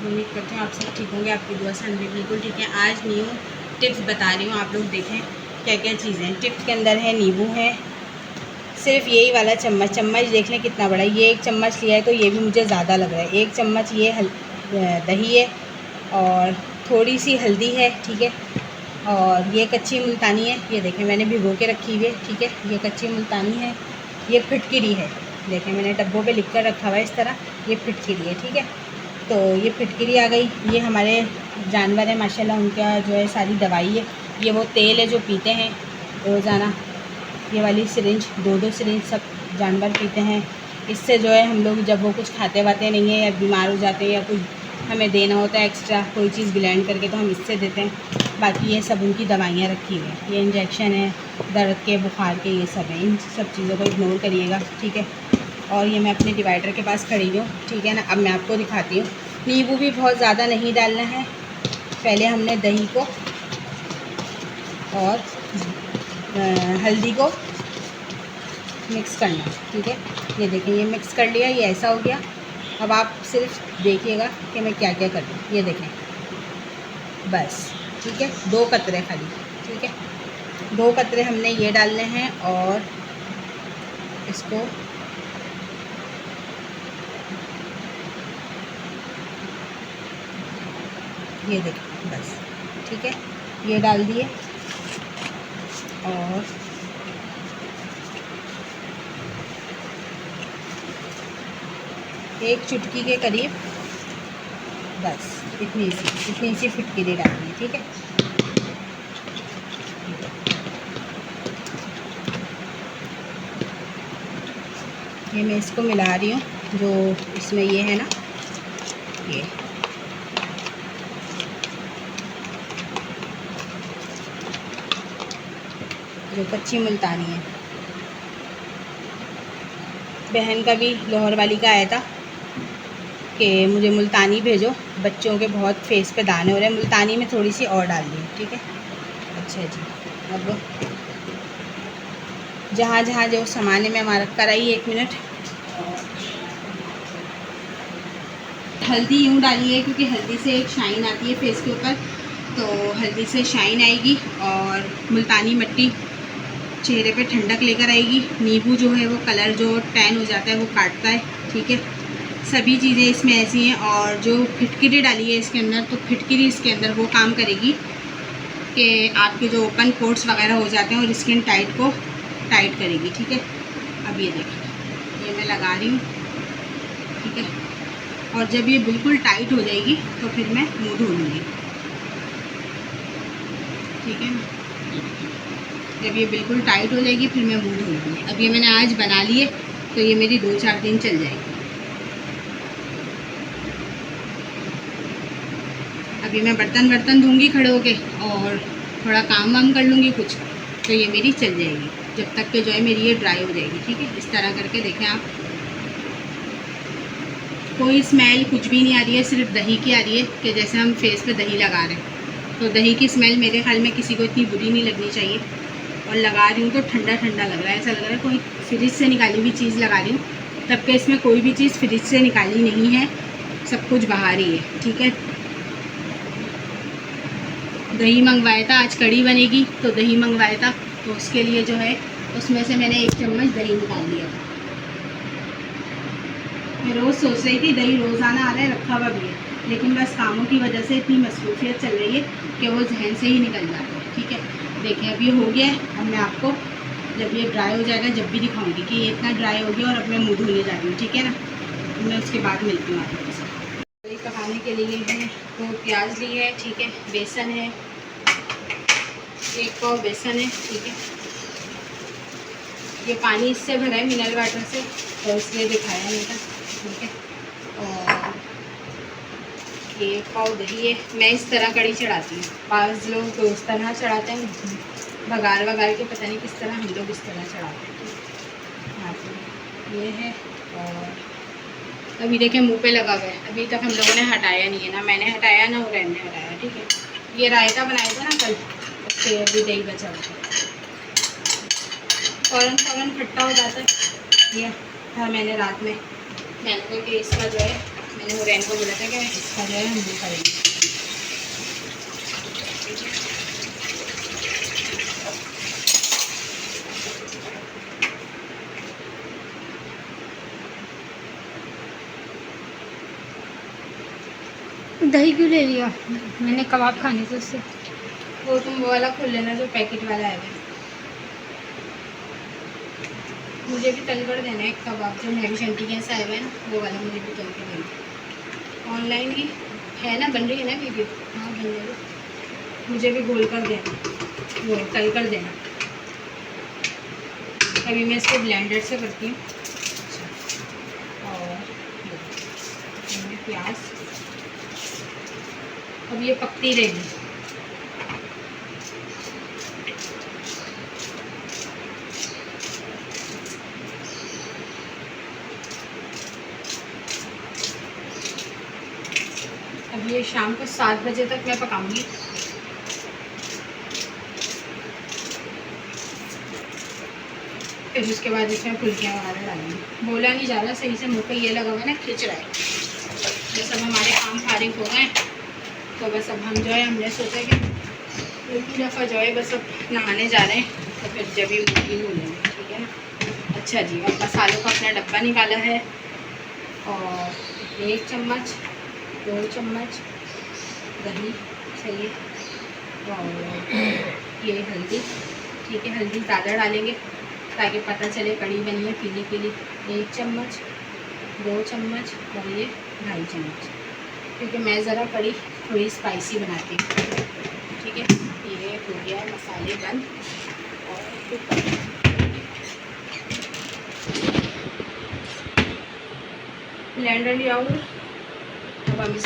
उम्मीद करती हूँ आप सब ठीक होंगे, आपकी दुआ से हम भी बिल्कुल ठीक है। आज न्यू टिप्स बता रही हूँ, आप लोग देखें क्या क्या चीज़ें हैं। टिप्स के अंदर है नींबू है, सिर्फ यही वाला चम्मच देख लें कितना बड़ा, ये एक चम्मच लिया है तो ये भी मुझे ज़्यादा लग रहा है। एक चम्मच ये दही है और थोड़ी सी हल्दी है, ठीक है। और ये कच्ची मुल्तानी है, ये देखें मैंने भिगो के रखी हुई है, ठीक है। ये कच्ची मुल्तानी है। ये फिटकिरी है, देखें मैंने डब्बों पे लिख कर रखा हुआ है इस तरह, ये फिटकिरी है, ठीक है। तो ये फिटकिरी आ गई। ये हमारे जानवर हैं माशाल्लाह, उनका जो है सारी दवाई है। ये वो तेल है जो पीते हैं रोज़ाना, ये वाली सिरिंज, 2 सिरिंज सब जानवर पीते हैं। इससे जो है हम लोग जब वो कुछ खाते वाते नहीं हैं या बीमार हो जाते हैं या कुछ हमें देना होता है एक्स्ट्रा कोई चीज़ ब्लेंड करके, तो हम इससे देते हैं। बाकी ये सब उनकी दवाइयाँ रखी हुई हैं। ये इंजेक्शन है दर्द के, बुखार के, ये सब हैं। इन सब चीज़ों को इग्नोर करिएगा, ठीक है। और ये मैं अपने डिवाइडर के पास खड़ी हूँ, ठीक है ना। अब मैं आपको दिखाती हूँ। नींबू भी बहुत ज़्यादा नहीं डालना है। पहले हमने दही को और हल्दी को मिक्स करना है, ठीक है। ये देखिए ये मिक्स कर लिया, ये ऐसा हो गया। अब आप सिर्फ देखिएगा कि मैं क्या क्या कर रही हूँ। ये देखें बस, ठीक है। 2 कतरे खाली, ठीक है। 2 कतरे हमने ये डालने हैं और इसको ये देखें बस, ठीक है। ये डाल दिए और एक चुटकी के करीब, बस इतनी सी फिटकिरी डालनी है, ठीक है। ये मैं इसको मिला रही हूँ, जो इसमें ये है ना, ये जो कच्ची मुल्तानी है। बहन का भी लाहौर वाली का आया था कि मुझे मुल्तानी भेजो, बच्चों के बहुत फेस पे दाने हो रहे हैं। मुल्तानी में थोड़ी सी और डाल दी, ठीक है। अच्छा जी, अब जहाँ जहाँ जो सामान है मैं वहाँ रख कर आई। 1 मिनट। हल्दी यूँ डाली है क्योंकि हल्दी से एक शाइन आती है फेस के ऊपर, तो हल्दी से शाइन आएगी। और मुल्तानी मिट्टी चेहरे पे ठंडक लेकर आएगी। नींबू जो है वो कलर जो टैन हो जाता है वो काटता है, ठीक है। सभी चीज़ें इसमें ऐसी हैं। और जो फिटकिरी डाली है इसके अंदर, तो फिटकिरी इसके अंदर वो काम करेगी कि आपके जो ओपन पोर्स वगैरह हो जाते हैं और स्किन टाइट को टाइट करेगी, ठीक है। अब ये देखिए, ये मैं लगा रही हूँ, ठीक है। और जब ये बिल्कुल टाइट हो जाएगी तो फिर मैं मुँह धो लूँगी, ठीक है ना। जब ये बिल्कुल टाइट हो जाएगी फिर मैं मुँह धो लूँगी। अब ये मैंने आज बना लिए तो ये मेरी 2-4 दिन चल जाएगी। अभी मैं बर्तन धोंगी खड़े होके और थोड़ा काम वाम कर लूँगी कुछ, तो ये मेरी चल जाएगी जब तक कि जो है मेरी ये ड्राई हो जाएगी, ठीक है। इस तरह करके देखें आप, कोई स्मेल कुछ भी नहीं आ रही है, सिर्फ दही की आ रही है कि जैसे हम फेस पे दही लगा रहे हैं। तो दही की स्मेल मेरे ख्याल में किसी को इतनी बुरी नहीं लगनी चाहिए। और लगा रही हूँ तो ठंडा ठंडा लग रहा है, ऐसा लग रहा है कोई फ्रिज से निकाली हुई चीज़ लगा रही हूँ। तब के इसमें कोई भी चीज़ फ्रिज से निकाली नहीं है, सब कुछ बाहर ही है, ठीक है। दही मंगवाया था, आज कढ़ी बनेगी तो दही मंगवाया था, तो उसके लिए जो है उसमें से मैंने 1 चम्मच दही निकाल दिया था। मैं रोज़ सोच रही थी दही रोज़ाना आ रहा है, रखा हुआ भी है, लेकिन बस कामों की वजह से इतनी मसरूफियत चल रही है कि वो जहन से ही निकल जाता है, ठीक है। देखिए अब ये हो गया है। अब मैं आपको जब ये ड्राई हो जाएगा जब भी दिखाऊंगी कि ये इतना ड्राई हो गया और अब मैं मुँह धोने जा रही हूँ, ठीक है ना। तो मैं उसके बाद मिलती हूँ आपके साथ। दही पकाने के लिए है तो प्याज ली है, ठीक है। बेसन है, 1 पाव बेसन है, ठीक है। ये पानी इससे भरा है मिनरल वाटर से, तो इसलिए दिखाया नहीं था, ठीक है। और ये 1 पाव दही है। मैं इस तरह कढ़ी चढ़ाती हूँ, बाज़ लोग तो उस तरह चढ़ाते हैं, बघार के, पता नहीं किस तरह, हम लोग इस तरह चढ़ाते हैं। हाँ तो ये है। और अभी देखें मुंह पे लगा हुआ है, अभी तक हम लोगों ने हटाया नहीं है, ना मैंने हटाया ना उरैन ने हटाया, ठीक है। ये रायता बनाया था ना कल, उससे अभी दही बचा हुआ है, फ़ौरन खट्टा हो जाता है। ये था मैंने रात में, मैंने कहा कि इसका जो है मैंने हुरैन को बोला था कि इसका जो है हम वो करेंगे। दही क्यों ले लिया? मैंने कबाब खाने थे उससे। वो तुम वो वाला खोल लेना जो पैकेट वाला है। मुझे भी तल कर देना एक कबाब जो मेरी शंटी के यहाँ से आया है ना, वो वाला मुझे भी तल कर देना। ऑनलाइन ही है ना, बन रही है ना वीडियो? हाँ बन रही। मुझे भी गोल कर देना, वो तल कर देना। अभी मैं इसको ब्लेंडर से करती हूँ। और प्याज अब ये पकती रहेगी। अब ये शाम को 7 बजे तक मैं पकाऊंगी। फिर उसके बाद इसमें फुल्कियाँ वगैरह डालेंगे। बोला नहीं जा रहा सही से, मुँह पे ये लगा हुआ है ना, खिंच रहा है। बस अब हमारे काम फारिग हो गए तो बस अब हम जो है हमने सोचा कि एक ही दफ़ा जो है बस अब नहाने जा रहे हैं, तो फिर जब भी मुर्गी बोलेंगे, ठीक है ना। अच्छा जी, अब मसालों का अपना डब्बा निकाला है और 1 चम्मच 2 चम्मच दही चाहिए और ये हल्दी, ठीक है। हल्दी ज़्यादा डालेंगे ताकि पता चले कड़ी बनी है पीली पीली। 1 चम्मच 2 चम्मच और ये 2.5 चम्मच, क्योंकि मैं ज़रा कड़ी थोड़ी स्पाइसी बनाती हूँ, ठीक है। ये हो गया मसाले बंद। और ब्लेंडर ले आऊँगी। अब हम इस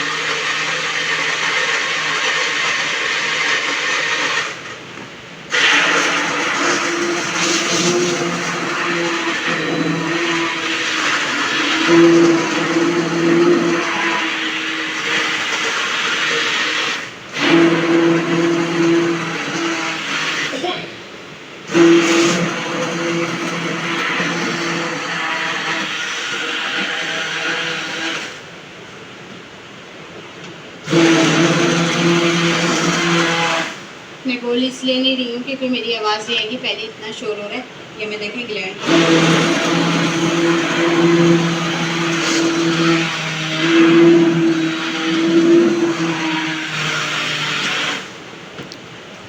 मैं गोल इसलिए नहीं रही हूँ क्योंकि मेरी आवाज़ ये है कि पहले इतना शोर हो रहा है। ये मैं देखें ग्लैंड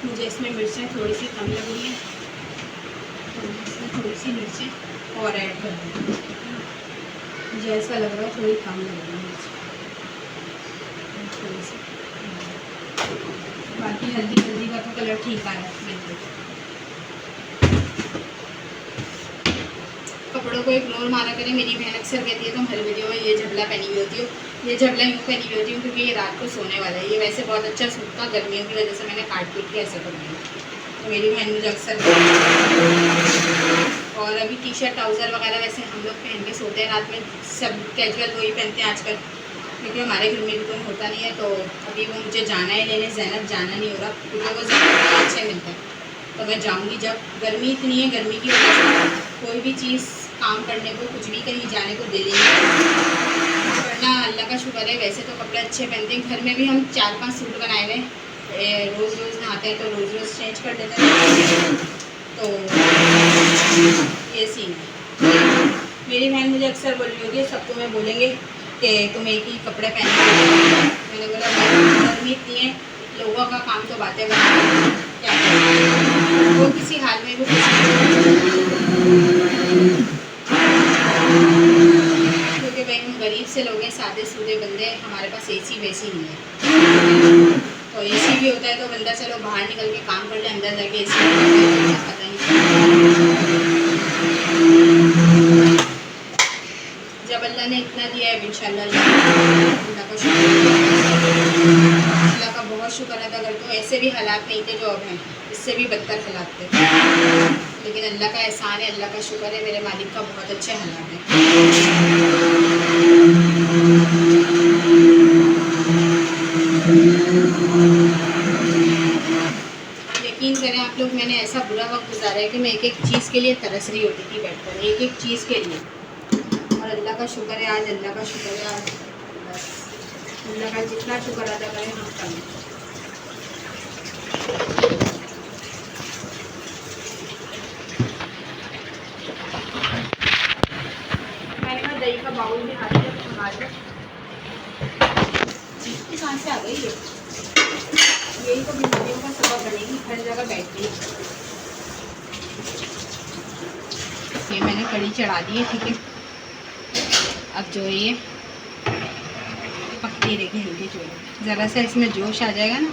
मुझे इसमें मिर्चें थोड़ी सी कम लग रही हैं, तो इसमें थोड़ी सी मिर्चें और ऐड कर दूँगी। मुझे ऐसा लग रहा है थोड़ी कम लग रही है मिर्च, थोड़ी सी। बाकी हल्दी का तो कलर ठीक आ रहा है बिल्कुल। कपड़ों को इग्नोर मारा करें। मेरी बहन अक्सर कहती है तुम हर वीडियो में ये झबला पहनी हुई होती हो। ये झबला यूँ पहनी हुई होती हूँ क्योंकि ये रात को सोने वाला है। ये वैसे बहुत अच्छा सूट था, गर्मियों की वजह से मैंने काट पीट के ऐसे कर दिया। तो मेरी बहन मुझे अक्सर, और अभी टी शर्ट ट्राउज़र वगैरह वैसे हम लोग पहन के सोते हैं रात में, सब कैजुअल वही पहनते हैं आजकल, क्योंकि हमारे घर में भी कोई होता नहीं है। तो अभी वो मुझे जाना है लेने, ज़ैनब जाना नहीं हो रहा क्योंकि वो ज़्यादा अच्छे मिलते हैं। तो मैं जाऊँगी जब, गर्मी इतनी है, गर्मी की वजह से कोई भी चीज़ काम करने को, कुछ भी कहीं जाने को दिल नहीं है। वरना अल्लाह का शुक्र है वैसे तो कपड़े अच्छे पहनते हैं। घर में भी हम 4-5 सूट बनाए हुए, रोज़ रोज़ नहाते हैं तो रोज़ रोज़ चेंज कर देते हैं। तो ये सीन है। मेरी बहन मुझे अक्सर बोल रही होती है, सब तुम्हें बोलेंगे कि तुम एक ही कपड़े पहने। मैंने बोला गर्मी इतनी है, लोगों का काम तो बातें बनाना, क्या करें, वो किसी हाल में भी खुश क्योंकि भाई हम गरीब से लोग हैं, सादे सूदे बंदे, हमारे पास एसी वैसी नहीं है। तो एसी भी होता है तो बंदा चलो बाहर निकल के काम कर ले, अंदर जाके एसी पता नहीं। जब अल्लाह ने इतना दिया है इंशाल्लाह अल्लाह का शुक्र, अल्लाह का बहुत शुक्र अदा करते हो। ऐसे भी हालात नहीं थे जो अब हैं, इससे भी बदतर हालात थे, लेकिन अल्लाह का एहसान है, अल्लाह का शुक्र है, मेरे मालिक का बहुत अच्छे हालात हैं। यकीन करें आप लोग, मैंने ऐसा बुरा वक्त गुजारा है कि मैं एक एक चीज़ के लिए तरस रही होती थी बैठकर, एक एक चीज़ के लिए। और अल्लाह का शुक्र है आज, अल्लाह का शुक्र है आज, अल्लाह का जितना शुक्र अदा करें हम कम है। मैंने कहा दही का बाउल भी हाथ में मंगा दो। कहाँ से आ गई है? यही तो बीमारियों का सबब बनेगी, हर जगह बैठ गई। ये मैंने कड़ी चढ़ा दी है, ठीक है। अब जो ये पकती रहेगी हल्के चूल्हे, ज़रा सा इसमें जोश आ जाएगा ना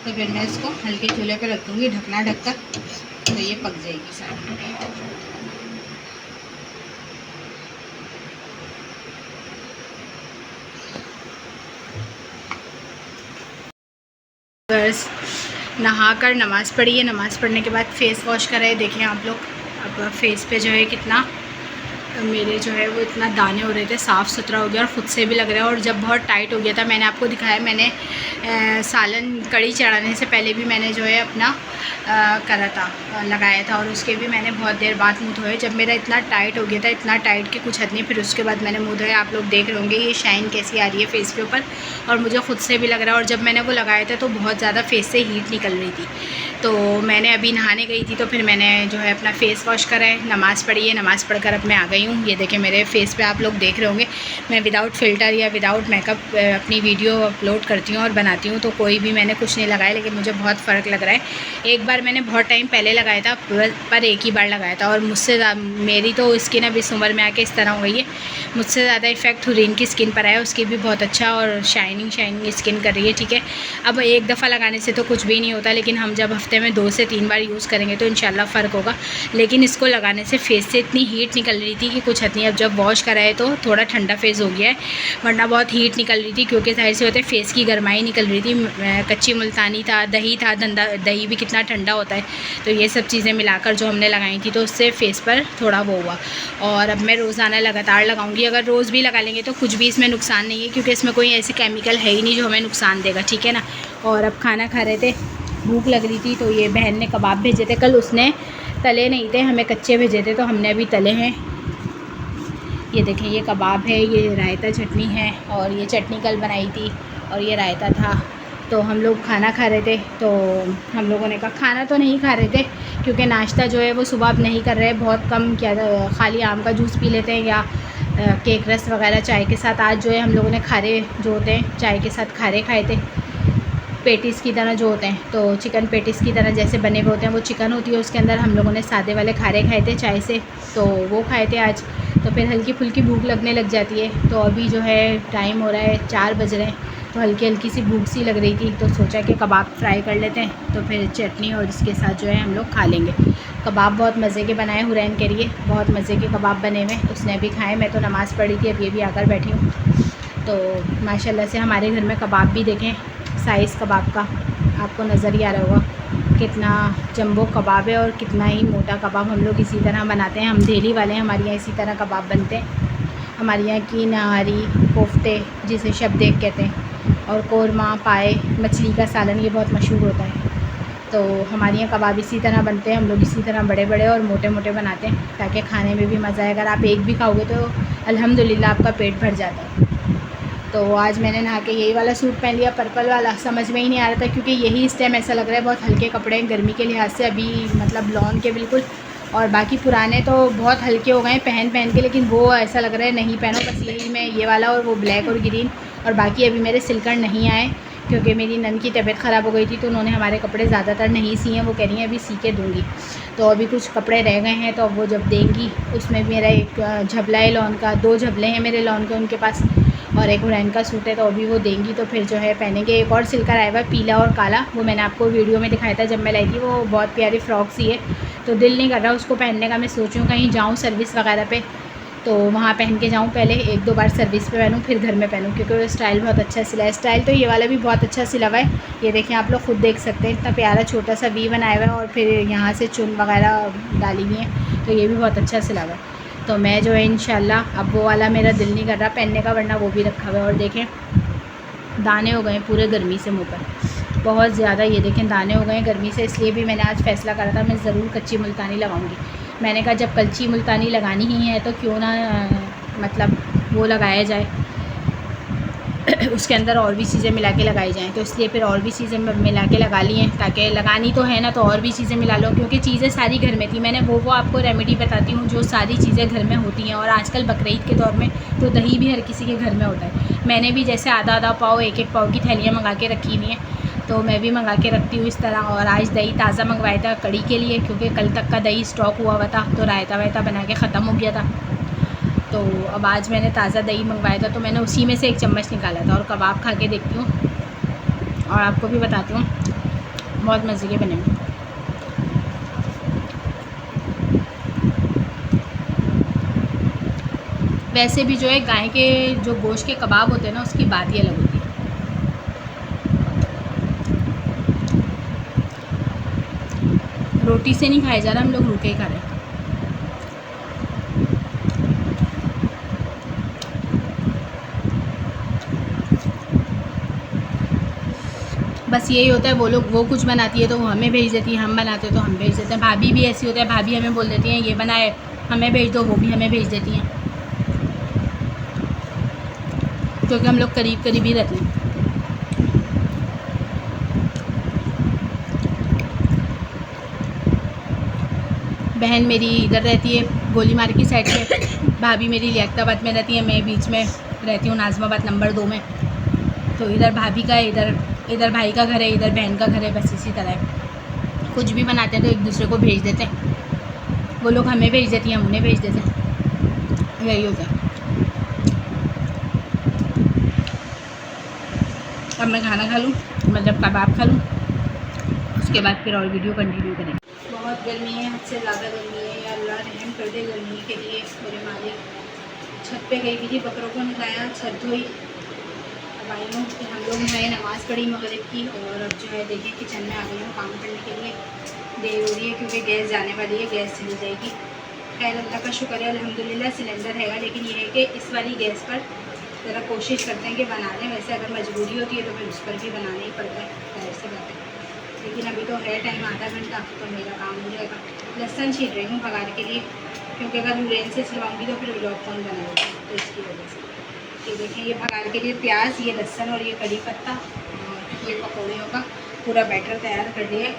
तो फिर मैं इसको हल्के चूल्हे पे रख दूँगी ढकना ढककर, तो ये पक जाएगी सारी। बस नहाकर नमाज़ पढ़ी है, नमाज़ पढ़ने के बाद फ़ेस वॉश कराए। देखें आप लोग, अब फेस पे जो है कितना मेरे जो है वो इतना दाने हो रहे थे, साफ़ सुथरा हो गया और ख़ुद से भी लग रहा है। और जब बहुत टाइट हो गया था, मैंने आपको दिखाया, मैंने सालन कड़ी चढ़ाने से पहले भी मैंने जो है अपना करा था, लगाया था, और उसके भी मैंने बहुत देर बाद मुँह धोए। जब मेरा इतना टाइट हो गया था, इतना टाइट कि कुछ हद नहीं, फिर उसके बाद मैंने मुँह धोया। आप लोग देख रहे होंगे ये शाइन कैसी आ रही है फेस के ऊपर, और मुझे ख़ुद से भी लग रहा है। और जब मैंने वो लगाया था तो बहुत ज़्यादा फेस से हीट निकल रही थी। तो मैंने अभी नहाने गई थी तो फिर मैंने जो है अपना फ़ेस वॉश करा है, नमाज़ पढ़ी है, नमाज़ पढ़कर अब मैं आ गई हूँ। ये देखें मेरे फेस पे आप लोग देख रहे होंगे, मैं विदाउट फ़िल्टर या विदाउट मेकअप अपनी वीडियो अपलोड करती हूँ और बनाती हूँ, तो कोई भी मैंने कुछ नहीं लगाया, लेकिन मुझे बहुत फ़र्क लग रहा है। एक बार मैंने बहुत टाइम पहले लगाया था, पर एक ही बार लगाया था, और मुझसे मेरी तो स्किन अब इस उम्र में आके इस तरह हो गई है, मुझसे ज़्यादा इफ़ेक्ट हुरीन की स्किन पर आया। उसकी भी बहुत अच्छा और शाइनिंग स्किन कर रही है, ठीक है। अब एक दफ़ा लगाने से तो कुछ भी नहीं होता, लेकिन हम जब हफ्ते में 2 से 3 बार यूज़ करेंगे तो इंशाल्लाह फ़र्क होगा। लेकिन इसको लगाने से फेस से इतनी हीट निकल रही थी कि कुछ हद नहीं। अब जब वॉश कराए तो थोड़ा ठंडा फेस हो गया है, वरना बहुत हीट निकल रही थी, क्योंकि जाहिर से होता है फेस की गर्माई निकल रही थी। कच्ची मुल्तानी था, दही था, दही भी कितना ठंडा होता है, तो ये सब चीज़ें मिलाकर जो हमने लगाई थी, तो उससे फेस पर थोड़ा वो हुआ। और अब मैं रोज़ाना लगातार लगाऊंगी। अगर रोज़ भी लगा लेंगे तो कुछ भी इसमें नुकसान नहीं है, क्योंकि इसमें कोई ऐसी केमिकल है ही नहीं जो हमें नुकसान देगा, ठीक है ना। और अब खाना खा रहे थे, भूख लग रही थी, तो ये बहन ने कबाब भेजे थे। कल उसने तले नहीं थे, हमें कच्चे भेजे थे, तो हमने अभी तले हैं। ये देखें, ये कबाब है, ये रायता चटनी है, और ये चटनी कल बनाई थी, और ये रायता था। तो हम लोग खाना खा रहे थे, तो हम लोगों ने कहा, खाना तो नहीं खा रहे थे क्योंकि नाश्ता जो है वो सुबह अब नहीं कर रहे, बहुत कम, क्या खाली आम का जूस पी लेते हैं या केक रस वगैरह चाय के साथ। आज जो है हम लोगों ने खारे जो होते हैं चाय के साथ खारे खाए थे, पेटीज़ की तरह जो होते हैं, तो चिकन पेटीज़ की तरह जैसे बने हुए होते हैं, वो चिकन होती है, उसके अंदर हम लोगों ने सादे वाले खारे खाए थे चाय से, तो वो खाए थे आज। तो फिर हल्की फुल्की भूख लगने लग जाती है। तो अभी जो है टाइम हो रहा है 4 बज रहे हैं, तो हल्की हल्की सी भूख सी लग रही थी, तो सोचा कि कबाब फ्राई कर लेते हैं, तो फिर चटनी और इसके साथ जो है हम लोग खा लेंगे। कबाब बहुत मज़े के बनाए, हुरैन के लिए बहुत मज़े के कबाब बने हुए, उसने अभी खाए। मैं तो नमाज़ पढ़ी थी, अब ये भी आकर बैठी हूँ। तो माशाल्लाह से हमारे घर में कबाब भी देखें, साइज़ कबाब का आपको नज़र ही आ रहा होगा, कितना जंबो कबाब है और कितना ही मोटा कबाब। हम लोग इसी तरह बनाते हैं, हम दिल्ली वाले हैं, हमारे यहाँ इसी तरह कबाब बनते हैं। हमारे यहाँ की नहारी, कोफ्ते जिसे शबदेक कहते हैं, और कोरमा, पाए, मछली का सालन, ये बहुत मशहूर होता है। तो हमारे यहाँ कबाब इसी तरह बनते हैं, हम लोग इसी तरह बड़े बड़े और मोटे मोटे बनाते हैं, ताकि खाने में भी मज़ा आए। अगर आप एक भी खाओगे तो अल्हम्दुलिल्लाह आपका पेट भर जाता है। तो आज मैंने नहा के यही वाला सूट पहन लिया, पर्पल वाला। समझ में ही नहीं आ रहा था, क्योंकि यही इस टाइम ऐसा लग रहा है बहुत हल्के कपड़े हैं गर्मी के लिहाज से, अभी मतलब लॉन के बिल्कुल। और बाकी पुराने तो बहुत हल्के हो गए हैं पहन के, लेकिन वो ऐसा लग रहा है नहीं पहनो, बस यही मैं ये वाला और वो ब्लैक और ग्रीन। और बाकी अभी मेरे सिलकर नहीं आए, क्योंकि मेरी नन की तबीयत ख़राब हो गई थी, तो उन्होंने हमारे कपड़े ज़्यादातर नहीं सिए, वो कह रही हैं अभी सी के दूँगी। तो अभी कुछ कपड़े रह गए हैं, तो अब वो जब देंगी, उसमें मेरा एक झबला है लॉन का, 2 झबले हैं मेरे लॉन के उनके पास, और एक हुरैन का सूट है, तो अभी वो देंगी तो फिर जो है पहनेंगे। एक और सिलकर आया हुआ पीला और काला, वो मैंने आपको वीडियो में दिखाया था जब मैं लाई थी, वो बहुत प्यारी फ़्रॉक सी है, तो दिल नहीं कर रहा उसको पहनने का। मैं सोच रही हूँ कहीं जाऊँ सर्विस वगैरह पे, तो वहाँ पहन के जाऊँ, पहले 1-2 बार सर्विस पे पहनूँ, फिर घर में पहनूँ, क्योंकि वो स्टाइल बहुत अच्छा सिला है। स्टाइल तो ये वाला भी बहुत अच्छा सिला हुआ है, ये देखें आप लोग खुद देख सकते हैं, इतना प्यारा छोटा सा वी बनाया हुआ है, और फिर यहाँ से चुन वगैरह डाली हुई है, तो ये भी बहुत अच्छा सिला हुआ है। तो मैं जो है इंशाल्लाह, अब वो वाला मेरा दिल नहीं कर रहा पहनने का, वरना वो भी रखा हुआ है। और देखें दाने हो गए पूरे गर्मी से मुँह पर, बहुत ज़्यादा। ये देखें दाने हो गए गर्मी से, इसलिए भी मैंने आज फ़ैसला करा था मैं ज़रूर कच्ची मुल्तानी लगाऊंगी। मैंने कहा जब कच्ची मुल्तानी लगानी ही है तो क्यों ना मतलब वो लगाया जाए, उसके अंदर और भी चीज़ें मिला के लगाई जाएँ, तो इसलिए फिर और भी चीज़ें मिला के लगा ली हैं, ताकि लगानी तो है ना, तो और भी चीज़ें मिला लो, क्योंकि चीज़ें सारी घर में थी। मैंने वो आपको रेमेडी बताती हूँ जो सारी चीज़ें घर में होती हैं। और आजकल बकरीद के दौर में तो दही भी हर किसी के घर में होता है। मैंने भी जैसे आधा पाव, एक पाव की थैलियाँ मंगा के रखी हुई हैं, तो मैं भी मंगा के रखती हूँ इस तरह। और आज दही ताज़ा मंगवाया था कड़ी के लिए, क्योंकि कल तक का दही स्टॉक हुआ था, तो रायता वायता बना के ख़त्म हो गया था। तो अब आज मैंने ताज़ा दही मंगवाया था, तो मैंने उसी में से एक चम्मच निकाला था। और कबाब खा के देखती हूँ और आपको भी बताती हूँ, बहुत मज़े के बने हुए। वैसे भी जो है गाय के जो गोश्त के कबाब होते हैं ना, उसकी बात ही अलग होती है। रोटी से नहीं खाया जा रहा, हम लोग रूखे ही खा रहे हैं। बस यही होता है, वो कुछ बनाती है तो वो हमें भेज देती है, हम बनाते हैं तो हम भेज देते हैं। भाभी भी ऐसी होती है, भाभी हमें बोल देती हैं ये बनाए, हमें भेज दो, वो भी हमें भेज देती हैं, क्योंकि हम लोग करीब करीब ही रहते हैं। बहन मेरी इधर रहती है गोली मार की साइड पे, भाभी मेरी लियाकताबाद में रहती है, मैं बीच में रहती हूँ नाज़माबाद नंबर 2 में। तो इधर भाभी का है, इधर भाई का घर है, इधर बहन का घर है, बस इसी तरह है। कुछ भी बनाते हैं तो एक दूसरे को भेज देते हैं, वो लोग हमें भेज देती हैं, हम उन्हें भेज देते हैं, यही होता है। अब मैं खाना खा लूँ, मतलब कबाब खा लूँ, उसके बाद फिर और वीडियो कंटिन्यू करेंगे। बहुत गर्मी है, हद से ज़्यादा गर्मी है, या अल्लाह रहम कर दे गर्मी के लिए मेरे मालिक। छत पे गई थी, बकरों को नहलाया, छत धोई, अब आई हूँ कि हम लोग नए नमाज़ पढ़ी मगरिब की, और अब जो है देखिए किचन में आ गई हूँ काम करने के लिए। देर हो रही है क्योंकि गैस जाने वाली है, गैस चली जाएगी। खैर अल्लाह का शुक्र है, अल्हम्दुलिल्लाह सिलेंडर हैगा, लेकिन ये है कि इस वाली गैस पर ज़रा कोशिश करते हैं कि बना लें। वैसे अगर मजबूरी होती है तो फिर उस पर भी बनाना ही पड़ता है, खैर से बात है। लेकिन अभी तो है टाइम, आधा घंटा, तो मेरा काम हो जाएगा। लहसुन छील रही हूँ बघार के लिए, क्योंकि अगर हुरैन से छिलवाऊँगी तो फिर व्लॉग कौन बनाएगा, तो इसकी वजह से। ये देखें, ये बघार के लिए प्याज, ये लहसुन और ये कड़ी पत्ता और ये पकौड़ियों का पूरा बैटर तैयार कर दिया।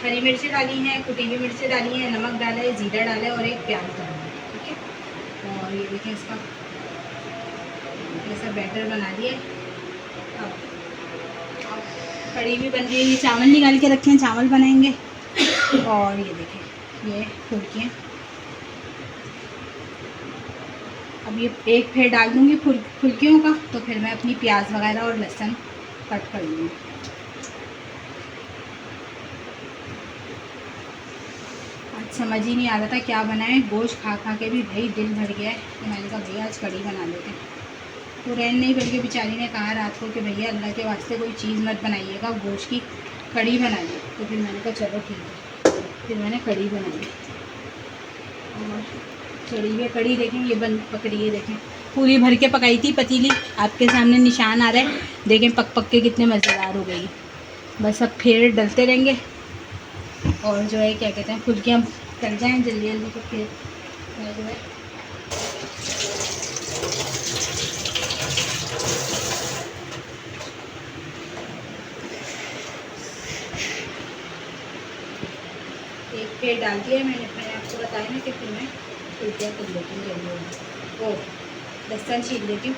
हरी मिर्ची डाली हैं, कुटी हुई मिर्ची डाली हैं, नमक डाला है, जीरा डाला है और एक प्याज डाला है, ठीक है। और ये देखें, इसका ये सब बैटर बना दिए। अब कड़ी भी बन रही है, ये चावल निकाल के रखे हैं, चावल बनाएंगे। और ये देखें, ये फुल्कियाँ, अब ये एक फेर डाल दूँगी फुल्कियों का, तो फिर मैं अपनी प्याज वगैरह और लहसुन कट कर लूँगी। आज समझ ही नहीं आ रहा था क्या बनाए, गोश्त खा खा के भी भाई दिल भर गया है, तो मैंने कहा भैया आज कड़ी बना लेते हैं। तो रैन नहीं बल्कि बेचारी ने कहा रात को कि भैया अल्लाह के वास्ते कोई चीज़ मत बनाइएगा, गोश्त की कड़ी बनाइए। तो फिर मैंने कहा चलो ठीक है, फिर मैंने कड़ी बनाई। और चढ़ी हुई कड़ी देखें, ये बन पकड़ी है, देखें पूरी भर के पकाई थी पतीली, आपके सामने निशान आ रहा है, देखें पक पक के कितने मज़ेदार हो गई। बस अब फिर डलते रहेंगे, और जो है क्या कहते हैं, फुल्कियाँ तल जाएँ जल्दी जल्दी, तो फिर मैं जो है एक पेड़ डाल दिया मैंने आपको बताया ना कि फिर मैं फुल्कियाँ कर लेती हूँ जल्दी। वो लहसुन छील लेती हूँ,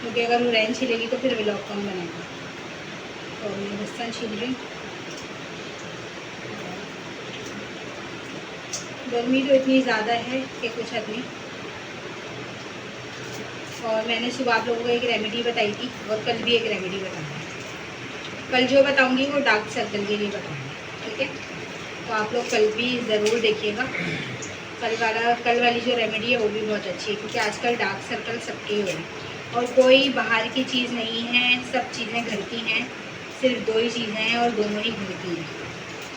क्योंकि अगर वो रैन छीलेगी तो फिर व्लॉग कौन बनेगा। तो मैं लहसुन छील रही हूँ। गर्मी तो इतनी ज़्यादा है कि कुछ हद नहीं। और मैंने सुबह आप लोगों को एक रेमेडी बताई थी, और कल भी एक रेमेडी बताऊँगी। कल जो बताऊँगी वो डार्क सर्कल के लिए बताऊँगी, ठीक है। तो आप लोग कल भी ज़रूर देखिएगा। कल वाली जो रेमेडी है वो भी बहुत अच्छी है, क्योंकि आजकल डार्क सर्कल सबके हो हैं, और कोई बाहर की चीज़ नहीं है, सब चीज़ें घर की हैं। सिर्फ 2 ही चीज़ें हैं और दोनों ही घर की हैं।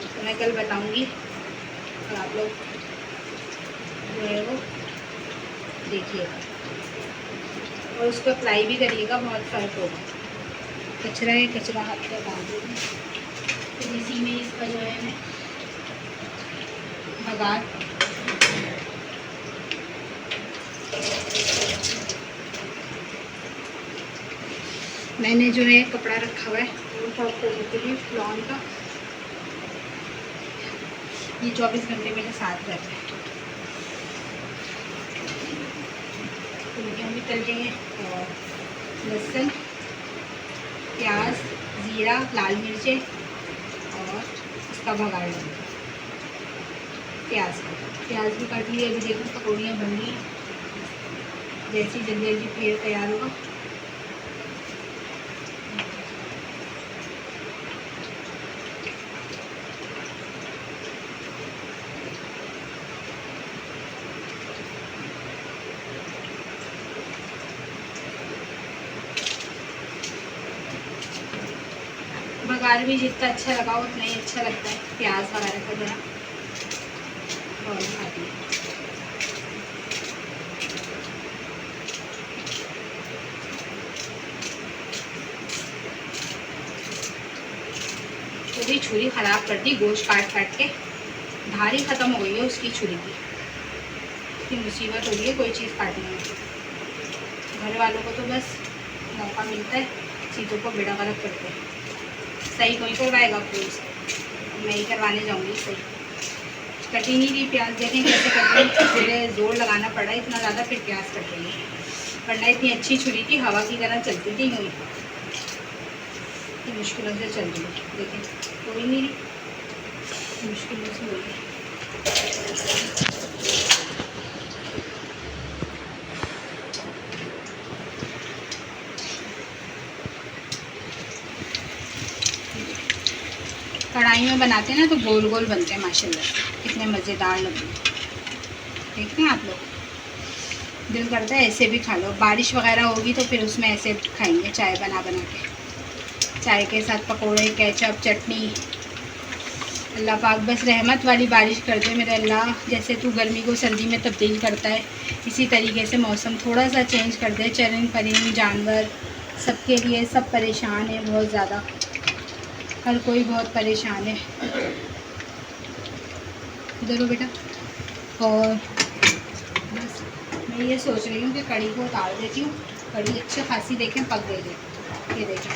तो मैं कल बताऊँगी, और आप लोग जो है वो देखिएगा और उसको अप्लाई भी करिएगा, बहुत फ़र्क होगा। कचरा है, कचरा हाथ पे डाल दूँगी, फिर इसी में इसका जो है मैं बघार मैंने जो है कपड़ा रखा हुआ है वो थोड़ा खोल देती हूँ लॉन का। ये 24 घंटे मेरे साथ रहता है। फुलकियाँ भी तल गई हैं और लहसुन, प्याज, ज़ीरा, लाल मिर्चें और इसका भगाड़ लगा प्याज भी काट लिया। अभी देखो पकौड़ियाँ बन रही हैं। जैसी जल्दी जल्दी फिर तैयार होगा। बघार भी जितना अच्छा लगा उतना ही अच्छा लगता है प्याज वगैरह का जरा और खाती है। पूरी छुरी ख़राब कर दी गोश्त काट काट के। धार ही ख़त्म हो गई है उसकी छुरी की। इतनी मुसीबत हो रही है कोई चीज़ काटने में। घर वालों को तो बस मौका मिलता है चीज़ों को बेड़ा गलत करते हैं। सही कोई करवाएगा कोई से, मैं ही करवाने जाऊँगी सही। कटी नहीं रही प्याज, देखें कैसे कट रही। मेरे जोर लगाना पड़ा इतना ज़्यादा, फिर प्याज कट रही है। वरना इतनी अच्छी छुरी थी, हवा की तरह चलती थी यूँ मुश्किलों से चल रही है। देखें कोई नहीं रही, मुश्किलों से हो रही है। कढ़ाई में बनाते हैं ना तो गोल गोल बनते हैं माशाल्लाह, कितने मज़ेदार लगते हैं। देखते हैं आप लोग, दिल करता है ऐसे भी खा लो। बारिश वगैरह होगी तो फिर उसमें ऐसे खाएंगे चाय बना बना के, चाय के साथ पकोड़े, केचप, चटनी। अल्लाह पाक बस रहमत वाली बारिश कर दे मेरे अल्लाह। जैसे तू गर्मी को सर्दी में तब्दील करता है इसी तरीके से मौसम थोड़ा सा चेंज कर दे। चरिंद परिंद जानवर सबके लिए, सब परेशान है बहुत ज़्यादा, हर कोई बहुत परेशान है। इधर हो बेटा। और बस मैं ये सोच रही हूँ कि कढ़ी को उतार देती हूँ। कढ़ी अच्छी खासी देखें पक गई। ये देखें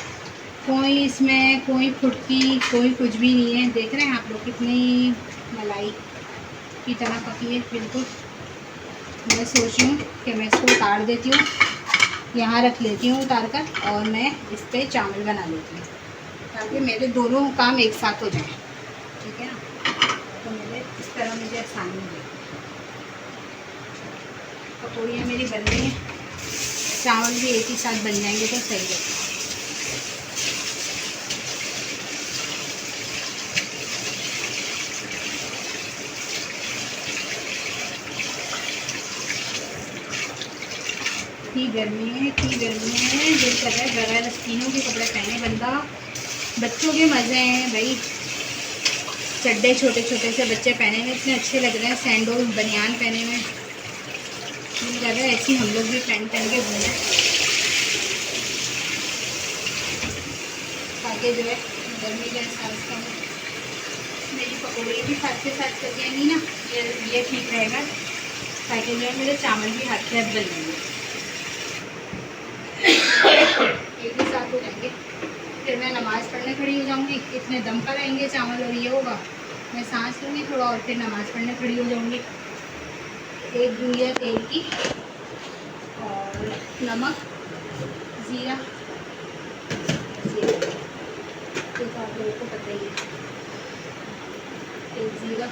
कोई इसमें कोई फुटकी कोई कुछ भी नहीं है। देख रहे हैं आप लोग कितनी मलाई की तरह पकी है बिल्कुल। मैं सोच रही हूँ कि मैं इसको उतार देती हूँ, यहाँ रख लेती हूँ उतार कर, और मैं इस पर चावल बना लेती हूँ ताकि मेरे दोनों काम एक साथ हो जाएं। ठीक है ना, तो मेरे इस तरह मुझे आसानी हो जाए। पकौड़ियाँ मेरी बन गई हैं, चावल भी एक ही साथ बन जाएंगे तो सही है। इतनी गर्मी है, इतनी गर्मी है, दिल कर रहा है बगैर आस्तीनों के कपड़े पहने बंदा। बच्चों के मज़े हैं भाई, चड्डे छोटे छोटे से बच्चे पहने हुए इतने अच्छे लग रहे हैं। सैंडो बनियान पहने हुए दिल कर रहा है ऐसे हम लोग भी पहन पहन के घूमें ताकि जो है गर्मी का एहसास कम। मेरी पकौड़ी भी साथ के साथ चल जाएंगी ना, ये ठीक रहेगा ताकि जो है मेरे चावल भी हाथ के हाथ बन जाएंगे, एक ही साथ हो जाएंगे। फिर मैं नमाज़ पढ़ने खड़ी हो जाऊंगी, इतने दम पर आएंगे चावल और ये होगा मैं सांस लूँगी थोड़ा और फिर नमाज़ पढ़ने खड़ी हो जाऊंगी। एक बूंदिया तेल की और नमक, ज़ीरा, तो आप लोगों को पता ही है। एक ज़ीरा,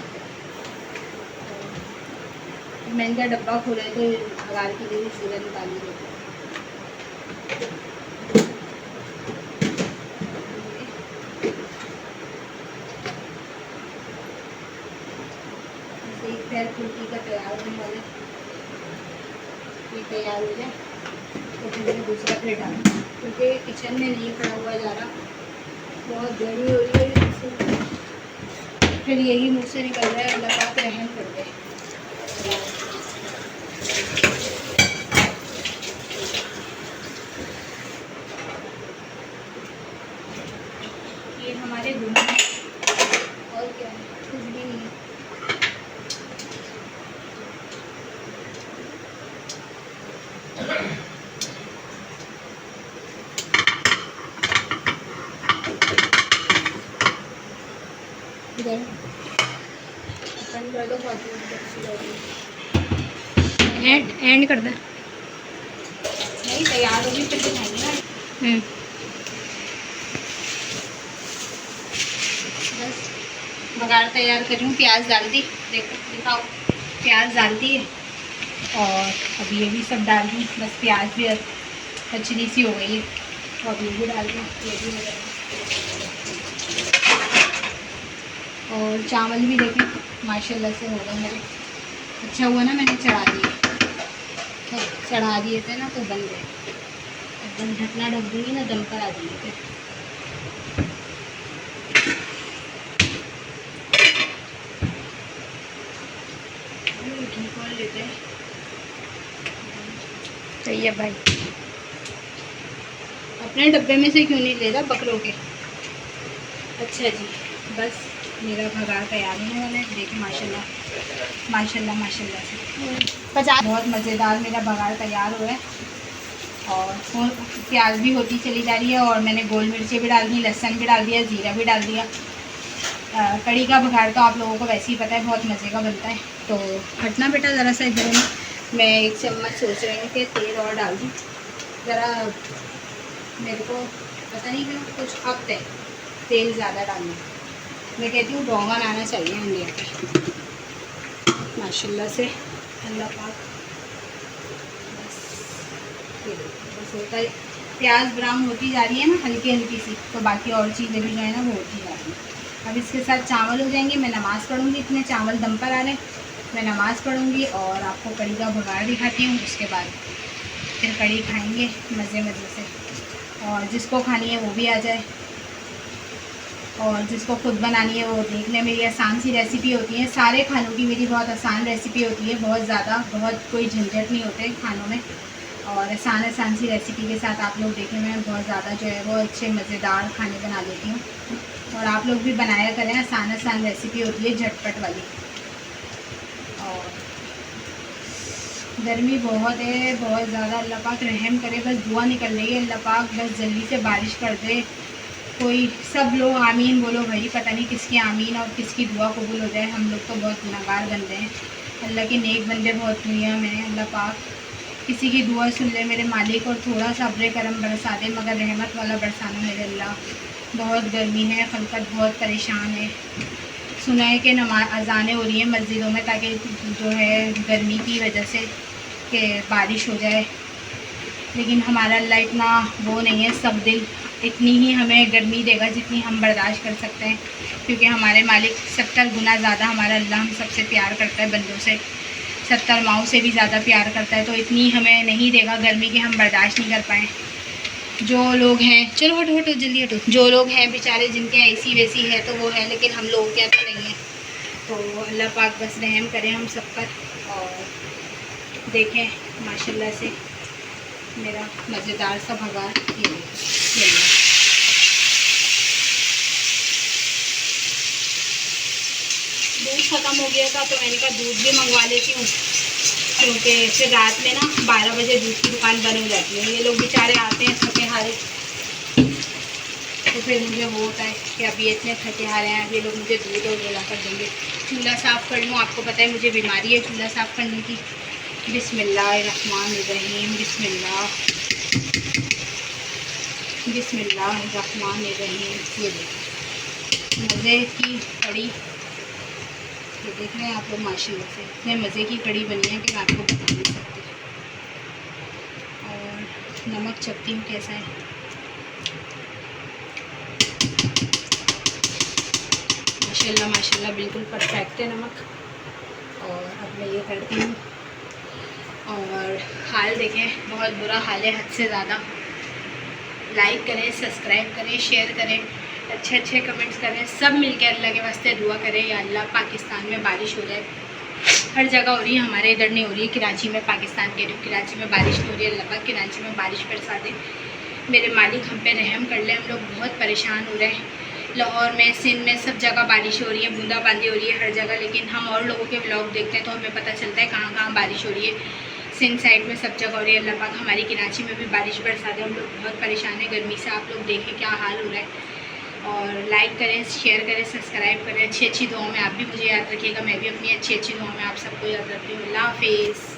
मैंने का डब्बा खोला है तो अगार के लिए ज़ीरा निकाली देती हूँ। एक पैर फुल्की का तैयार होने वाला है, ये तैयार हो जाए तो फिर मैंने दूसरा प्लेट डाला क्योंकि किचन में नहीं खड़ा हुआ जा रहा, बहुत गर्मी हो रही है। फिर यही मुँह से निकल रहा है, अल्लाह पाक रहम कर दे। ये हमारे गुना है और क्या है, कुछ भी नहीं है। इधर बंद कर दो, एंड कर दे। नहीं तैयार होगी फिर दिखाएंगे ना। बस बघार तैयार कर हूँ, प्याज डाल दी, देखो दिखाओ, प्याज डाल दी है और अब ये भी सब डाल दी, बस प्याज भी कचरी सी हो गई है तो अब ये भी डाल दी, ये भी हो जाएगा। और चावल भी देखें माशाल्लाह से हो गए मेरे, अच्छा हुआ ना मैंने चढ़ा दिए, तो चढ़ा दिए थे ना तो बन गए, एकदम ढकना ढक दूँगी ना दम पर आ जाएंगे फिर। घी खोल लेते हैं, सही है भाई। अपने डब्बे में से क्यों नहीं ले रहा बकरों के। अच्छा जी, बस मेरा भगार तैयार होने वाला है, देखिए माशाल्लाह माशाल्लाह माशाल्लाह से 50 बहुत मज़ेदार मेरा भगार तैयार हुआ है। और प्याज भी होती चली जा रही है और मैंने गोल मिर्ची भी डाल दी, लहसुन भी डाल दिया, ज़ीरा भी डाल दिया। कड़ी का भगार तो आप लोगों को वैसे ही पता है बहुत मज़े का बनता है। तो हटना बेटा ज़रा सा इधर में, मैं 1 चम्मच सोच रही हूँ कि तेल और डाल दूँ ज़रा, मेरे को पता नहीं क्यों कुछ हफ्त है तेल ज़्यादा डालना। मैं कहती हूँ रोगन आना चाहिए इंडिया पे माशाल्लाह से, अल्लाह पाक। बस होता है, प्याज ब्राउन होती जा रही है ना हल्की हल्की सी, तो बाकी और चीज़ें भी जो है ना वो होती जा रही हैं। अब इसके साथ चावल हो जाएंगे, मैं नमाज़ पढ़ूँगी, इतने चावल दम पर आ रहे, मैं नमाज़ पढ़ूँगी और आपको कड़ी का भगार दिखाती हूँ। उसके बाद फिर कड़ी खाएंगे मज़े मज़े से, और जिसको खानी है वो भी आ जाए, और जिसको खुद बनानी है वो देख ले। मेरी आसान सी रेसिपी होती है, सारे खानों की मेरी बहुत आसान रेसिपी होती है, बहुत ज़्यादा बहुत कोई झंझट नहीं होते खानों में, और आसान सी रेसिपी के साथ आप लोग देखें मैं बहुत ज़्यादा जो है वो अच्छे मज़ेदार खाने बना लेती हूँ। और आप लोग भी बनाया करें, आसान रेसिपी होती है झटपट वाली। और गर्मी बहुत है, बहुत ज़्यादा, अल्लाह पाक रहम करे, बस दुआ निकल रही है, अल्लाह पाक बस जल्दी से बारिश कर दे। कोई सब लोग आमीन बोलो भाई, पता नहीं किसकी आमीन और किसकी दुआ कबूल हो जाए। हम लोग तो बहुत गुनहगार बंदे हैं, अल्लाह के नेक बंदे बहुत दुनिया में हैं। अल्लाह पाक किसी की दुआ सुन ले मेरे मालिक, और थोड़ा सा अब्र करम बरसा दे, मगर रहमत वाला बरसाना मेरे अल्लाह। बहुत गर्मी है, खलकत बहुत परेशान है। सुना है कि अज़ानें हो रही हैं मस्जिदों में ताकि जो है गर्मी की वजह से कि बारिश हो जाए, लेकिन हमारा अल्लाह इतना वो नहीं है, सब दिल इतनी ही हमें गर्मी देगा जितनी हम बर्दाश्त कर सकते हैं, क्योंकि हमारे मालिक 70 गुना ज़्यादा हमारा अल्लाह हम सबसे प्यार करता है, बंदों से 70 माओं से भी ज़्यादा प्यार करता है। तो इतनी हमें नहीं देगा गर्मी कि हम बर्दाश्त नहीं कर पाएँ। जो लोग हैं, चलो हटो हटो जल्दी हटो, जो लोग हैं बेचारे जिनके ऐसी वैसी है तो वो है, लेकिन हम लोगों के तो नहीं है। तो अल्लाह पाक बस रहम करें हम सब पर। और देखें माशाल्लाह से मेरा मज़ेदार सा भगार ये दूध ख़त्म हो गया था तो मैंने कहा दूध भी मंगवा लेती हूँ, क्योंकि फिर रात में ना 12 बजे दूध की दुकान बंद हो जाती है। ये लोग बेचारे आते हैं थके हारे, तो फिर मुझे वो होता है कि अभी इतने थके हारे हैं, अब ये लोग मुझे दूध और ला कर देंगे। चूल्हा साफ़ कर लूँ, आपको पता है मुझे बीमारी है चूल्हा साफ़ करने की। बिस्मिल्लाहिर्रहमानिर्रहीम, बिस्मिल्लाहिर्रहमानिर्रहीम। ये देखो मज़े की कड़ी, ये देख रहे हैं आप लोग माशाल्लाह से, इतने मज़े की कड़ी बनी है कि मैं आपको बता नहीं सकती। और नमक चखती हूँ कैसा है। माशाल्लाह माशाल्लाह बिल्कुल परफेक्ट है नमक। और अब मैं ये करती हूँ, और हाल देखें बहुत बुरा हाल है, हद से ज़्यादा। लाइक करें, सब्सक्राइब करें, शेयर करें, अच्छे कमेंट्स करें, सब मिलकर अल्लाह के वास्ते दुआ करें या अल्लाह पाकिस्तान में बारिश हो जाए। हर जगह हो रही है, हमारे इधर नहीं हो रही है। कराची में, पाकिस्तान के कराची में बारिश नहीं हो रही है, अल्लाह पाक कराची में बारिश बरसा दे। मेरे मालिक हम पे रहम कर ले, हम लोग बहुत परेशान हो रहे हैं। लाहौर में, सिंध में, सब जगह बारिश हो रही है, बूंदाबांदी हो रही है हर जगह, लेकिन हम और लोगों के व्लॉग देखते हैं तो हमें पता चलता है कहाँ कहाँ बारिश हो रही है। सिंध साइड में सब जगह हो रही है, अल्लाह पाक हमारी कराची में भी बारिश बरसा दे। हम लोग बहुत परेशान है गर्मी से, आप लोग देखें क्या हाल हो रहा है। और लाइक करें, शेयर करें, सब्सक्राइब करें। अच्छी अच्छी दुआओं में आप भी मुझे याद रखिएगा, मैं भी अपनी अच्छी अच्छी दुआओं में आप सबको याद रखती हूँ। अल्लाह हाफिज़।